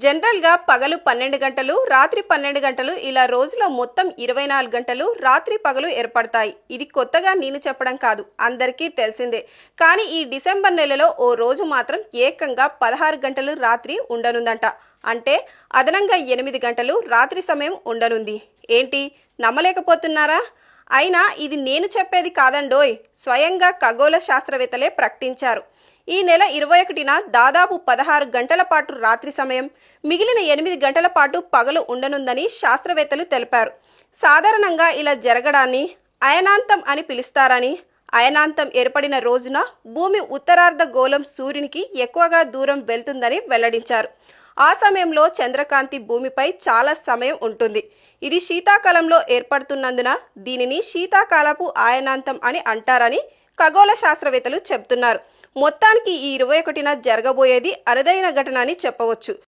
జనరల్గా పగలు 12 గంటలు రాత్రి 12 గంటలు ఇలా రోజులో మొత్తం 24 గంటలు రాత్రి పగలు ఏర్పడతాయి. ఇది కొత్తగా నేను చెప్పడం కాదు, అందరికీ తెలిసిందే. కానీ ఈ డిసెంబర్ నెలలో ఓ రోజు మాత్రం ఏకంగా 16 గంటలు రాత్రి ఉండనుందంట. అంటే అదనంగా 8 గంటలు రాత్రి సమయం ఉండనుంది. ఏంటి, నమ్మలేకపోతున్నారా? అయినా ఇది నేను చెప్పేది కాదండోయ్, స్వయంగా ఖగోళ శాస్త్రవేత్తలే ప్రకటించారు. ఈ నెల 21న దాదాపు 16 గంటల పాటు రాత్రి సమయం, మిగిలిన 8 గంటల పాటు పగలు ఉండనుందని శాస్త్రవేత్తలు తెలిపారు. సాధారణంగా ఇలా జరగడాన్ని అయనాంతం అని పిలుస్తారని, అయనాంతం ఏర్పడిన రోజున భూమి ఉత్తరార్ధ గోళం సూర్యునికి ఎక్కువగా దూరం వెళ్తుందని వెల్లడించారు. ఆ సమయంలో చంద్రకాంతి భూమిపై చాలా సమయం ఉంటుంది. ఇది శీతాకాలంలో ఏర్పడుతున్నందున దీనిని శీతాకాలపు అయనాంతం అని అంటారని ఖగోళ శాస్త్రవేత్తలు చెబుతున్నారు. మొత్తానికి ఈ 21న జరగబోయేది అరుదైన ఘటన అని చెప్పవచ్చు.